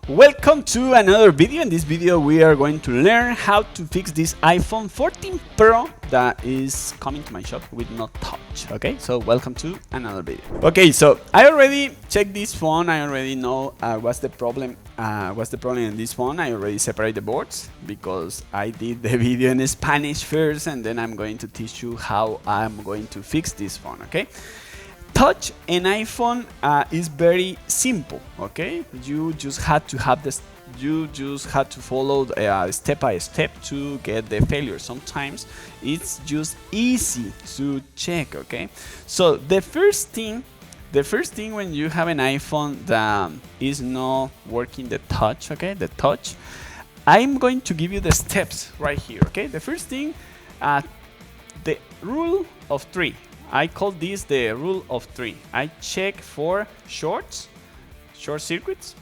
Welcome to another video. In this video we are going to learn how to fix this iPhone 14 Pro that is coming to my shop with no touch. Okay, so welcome to another video. Okay, so I already checked this phone. I already know what's the problem in this phone. I already separated the boards because I did the video in Spanish first, and then I'm going to teach you how I'm going to fix this phone. Okay, touch an iPhone is very simple. Okay, you just had to have this. You just had to follow step by step to get the failure. Sometimes it's just easy to check. Okay, so the first thing when you have an iPhone that is not working the touch, okay, the touch, I'm going to give you the steps right here. Okay, the first thing, the rule of 3. I call this the rule of 3. I check for short circuits.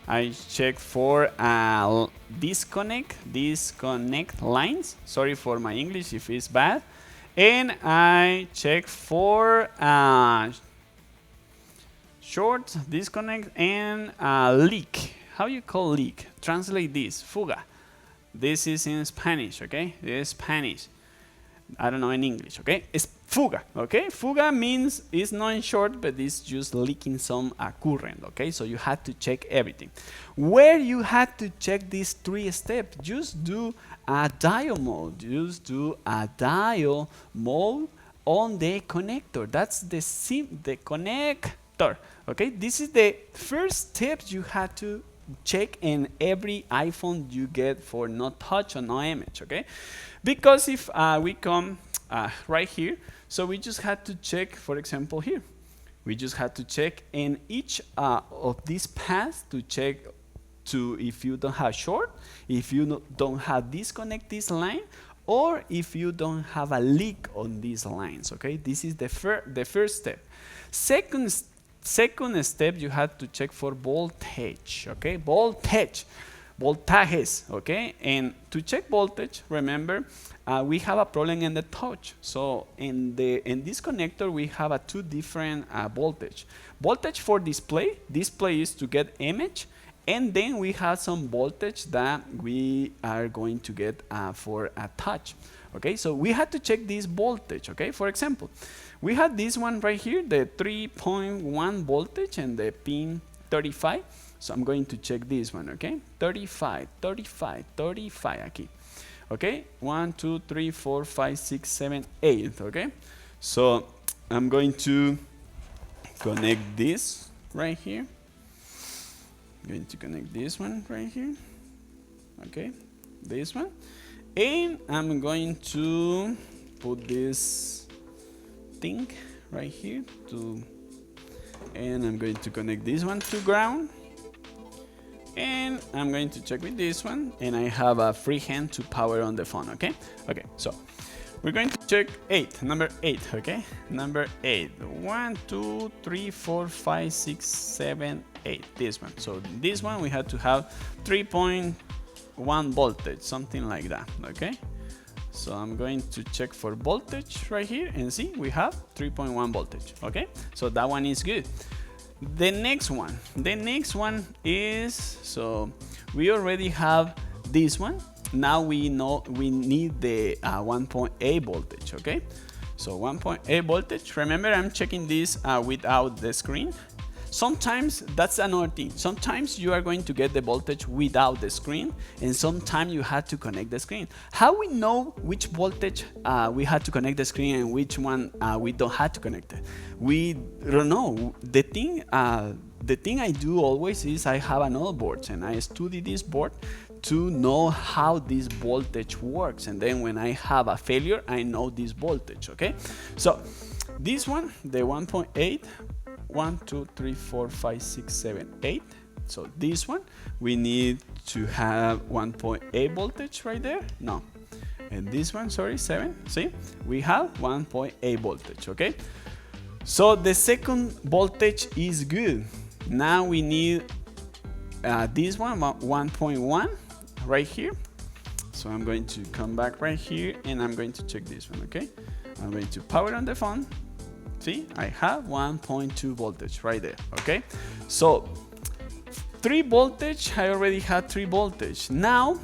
I check for disconnect lines. Sorry for my English if it's bad. And I check for short, disconnect, and leak. How you call leak? Translate this. Fuga. This is in Spanish, okay? This is Spanish. I don't know in English, okay? It's fuga, okay? Fuga means it's not in short, but it's just leaking some current, okay? So you had to check everything. Where you had to check these 3 steps, just do a dial mode. Just do a dial mode on the connector. That's the connector, okay? This is the first step you had to check in every iPhone you get for no touch or no image, okay? Because if we come right here, so we just had to check, for example, here. We just had to check in each of these paths to check to if you don't have short, if you don't have disconnect this line, or if you don't have a leak on these lines, okay? This is the first step. Second step, you had to check for voltage, okay? Voltages, okay? And to check voltage, remember, we have a problem in the touch. So in this connector, we have 2 different voltage. Voltage for display is to get image, and then we have some voltage that we are going to get for a touch. Okay, so we had to check this voltage. Okay, for example, we had this one right here, the 3.1 voltage and the pin 35. So I'm going to check this one, okay? 35, aquí. Okay, 1, 2, 3, 4, 5, 6, 7, 8, okay? So I'm going to connect this right here. I'm going to connect this one right here. Okay, this one. And I'm going to put this thing right here and I'm going to connect this one to ground. And I'm going to check with this one, and I have a free hand to power on the phone, okay? Okay, so we're going to check number 8, okay? Number 8, 1, 2, 3, 4, 5, 6, 7, 8, this one. So this one we had to have 3.1 voltage, something like that, okay? So I'm going to check for voltage right here, and see, we have 3.1 voltage, okay? So that one is good. The next one is, so we already have this one. Now we know we need the 1.8 voltage, okay? So 1.8 voltage, remember I'm checking this without the screen. Sometimes that's another thing. Sometimes you are going to get the voltage without the screen, and sometimes you have to connect the screen. How we know which voltage we had to connect the screen and which one we don't have to connect it? We don't know. The thing I do always is I have another board, and I study this board to know how this voltage works, and then when I have a failure, I know this voltage, okay? So this one, the 1.8, 1, 2, 3, 4, 5, 6, 7, 8. So this one, we need to have 1.8 voltage right there. No. And this one, sorry, 7. See? We have 1.8 voltage, okay? So the second voltage is good. Now we need this one, 1.1, right here. So I'm going to come back right here, and I'm going to check this one, okay? I'm going to power on the phone. See, I have 1.2 voltage right there, okay? So 3 voltage. I already had 3 voltage. Now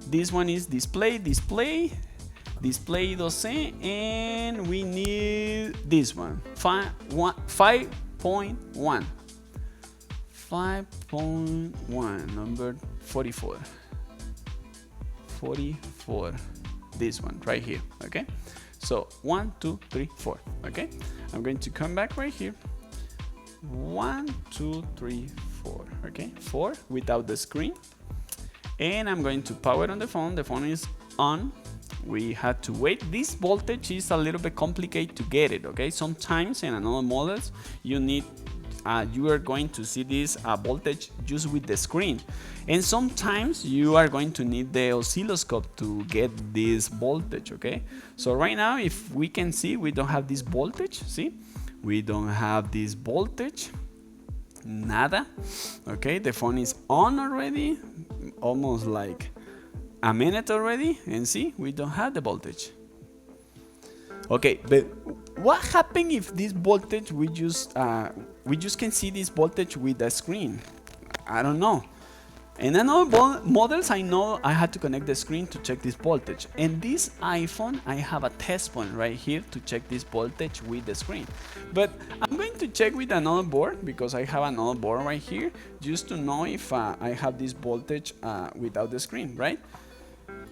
this one is display 12, and we need this one, 5.1, number 44, this one right here. Okay, so 1, 2, 3, 4. Okay, I'm going to come back right here. 1, 2, 3, 4. Okay, 4 without the screen, and I'm going to power on the phone. The phone is on. We had to wait. This voltage is a little bit complicated to get it. Okay, sometimes in another models you need you are going to see this voltage just with the screen, and sometimes you are going to need the oscilloscope to get this voltage. Okay, so right now, if we can see, we don't have this voltage. See, we don't have this voltage, nada. Okay, the phone is on already, almost like a minute already, and see, we don't have the voltage. Okay, but what happens if this voltage we just can see this voltage with the screen? I don't know. In another models, I know I had to connect the screen to check this voltage. And this iPhone, I have a test point right here to check this voltage with the screen. But I'm going to check with another board, because I have another board right here, just to know if I have this voltage without the screen, right?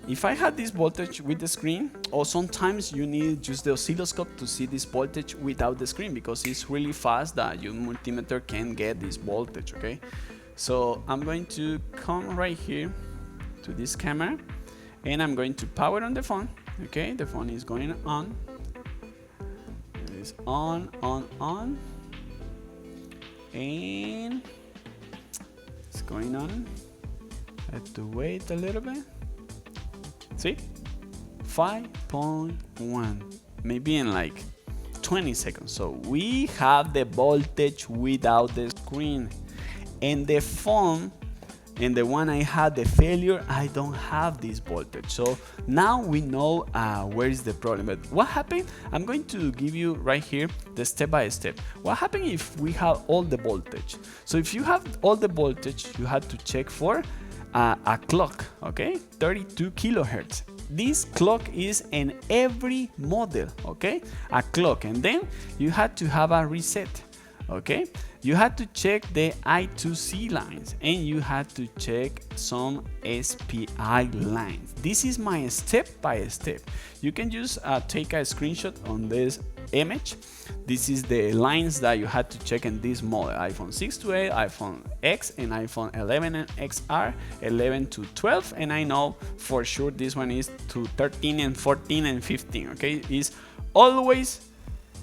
If I had this voltage with the screen, or sometimes you need just the oscilloscope to see this voltage without the screen, because it's really fast that your multimeter can get this voltage. Okay, so I'm going to come right here to this camera, and I'm going to power on the phone. Okay, the phone is going on. It is on, and it's going on. I have to wait a little bit. See, 5.1, maybe in like 20 seconds. So we have the voltage without the screen, and the phone, and the one I had the failure, I don't have this voltage. So now we know where is the problem. But what happened? I'm going to give you right here the step by step. What happened if we have all the voltage? So if you have all the voltage, you have to check for a clock, okay, 32 kilohertz. This clock is in every model, okay, a clock. And then you had to have a reset, okay. You had to check the I2C lines, and you had to check some SPI lines. This is my step by step. You can just take a screenshot on this image. This is the lines that you had to check in this model: iPhone 6 to 8, iPhone X, and iPhone 11 and XR, 11 to 12, and I know for sure this one is to 13 and 14 and 15. Okay, it's always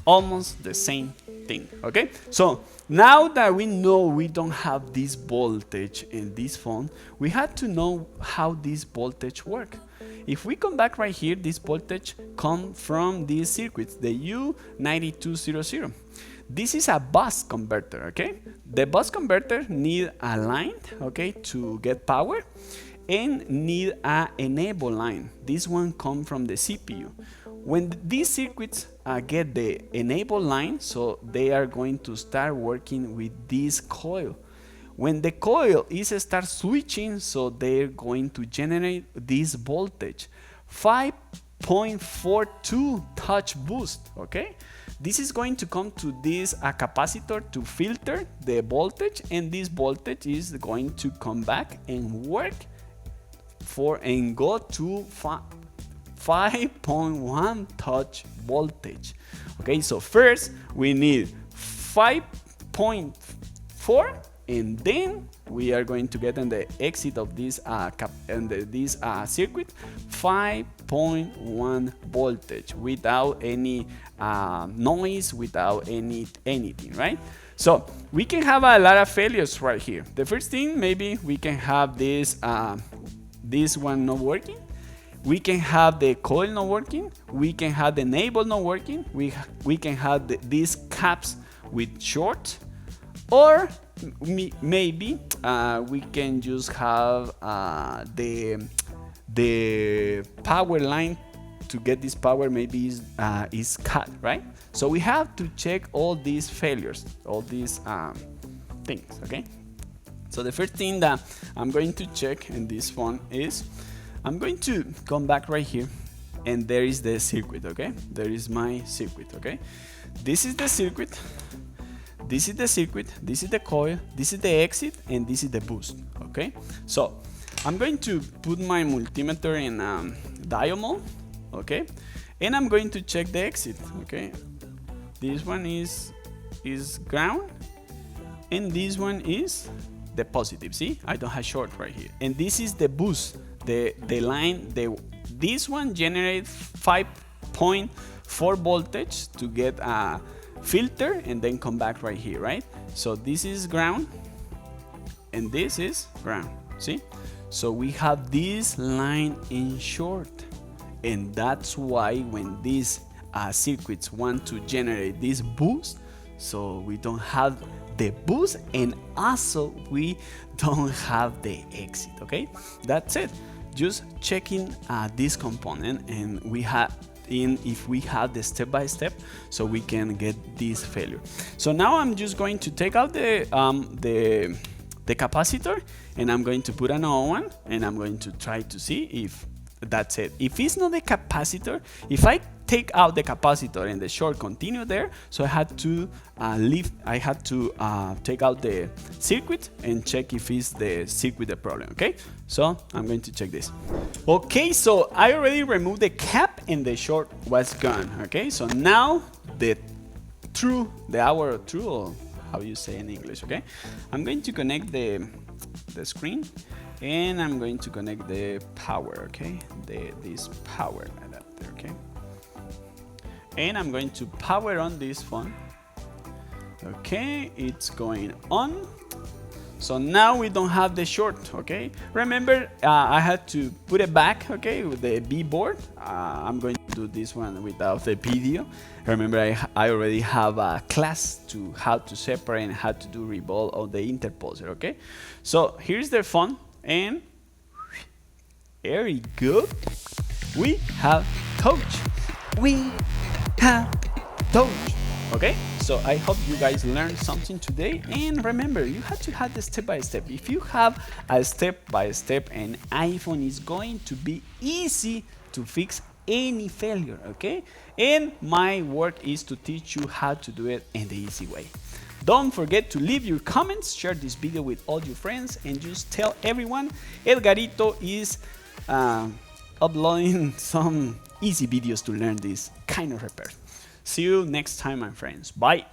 almost the same thing. Okay, so now that we know we don't have this voltage in this phone, we had to know how this voltage works. If we come back right here, this voltage comes from these circuits, the U9200. This is a bus converter, okay? The bus converter need a line, okay, to get power, and need a enable line. This one comes from the CPU. When these circuits get the enable line, so they are going to start working with this coil. When the coil start switching, so they're going to generate this voltage, 5.42 touch boost, okay? This is going to come to this capacitor to filter the voltage, and this voltage is going to come back and work and go to 5.1 touch voltage. Okay, so first we need 5.4, and then we are going to get in the exit of this circuit 5.1 voltage without any noise, without anything, right? So we can have a lot of failures right here. The first thing, maybe we can have this one not working. We can have the coil not working. We can have the enable not working. We can have these caps with short, or maybe we can just have the power line to get this power maybe is cut, right? So we have to check all these failures, all these things, okay? So the first thing that I'm going to check in this phone is, I'm going to come back right here, and there is the circuit, okay? There is my circuit, okay? This is the circuit, this is the circuit, this is the coil, this is the exit, and this is the boost, okay? So I'm going to put my multimeter in diode mode, okay? And I'm going to check the exit, okay? This one is ground, and this one is the positive. See, I don't have short right here, and this is the boost, the line. This one generates 5.4 voltage to get a filter and then come back right here, right? So this is ground and this is ground. See, so we have this line in short, and that's why when these circuits want to generate this boost, so we don't have the boost, and also we don't have the exit, okay? That's it. Just checking this component, and we have if we have the step-by-step, so we can get this failure. So now I'm just going to take out the capacitor, and I'm going to put another one, and I'm going to try to see if that's it. If it's not the capacitor, if I take out the capacitor and the short continue there, so I had to take out the circuit and check if it's the circuit the problem, okay? So I'm going to check this. Okay, so I already removed the cap and the short was gone, okay? So now our true, or how you say in English, okay? I'm going to connect the screen, and I'm going to connect the power, okay? This power adapter, okay? And I'm going to power on this phone. Okay, it's going on. So now we don't have the short, okay? Remember, I had to put it back, okay, with the B board. I'm going to do this one without the video. Remember, I already have a class to how to separate and how to do revolve of the interposer, okay? So here's the phone, and very good. We have touch. We have touch. Okay, so I hope you guys learned something today, and remember, you have to have the step-by-step. If you have a step-by-step, an iPhone is going to be easy to fix any failure, okay? And my work is to teach you how to do it in the easy way. Don't forget to leave your comments, share this video with all your friends, and just tell everyone Edgarito is uploading some easy videos to learn this kind of repair. See you next time, my friends. Bye.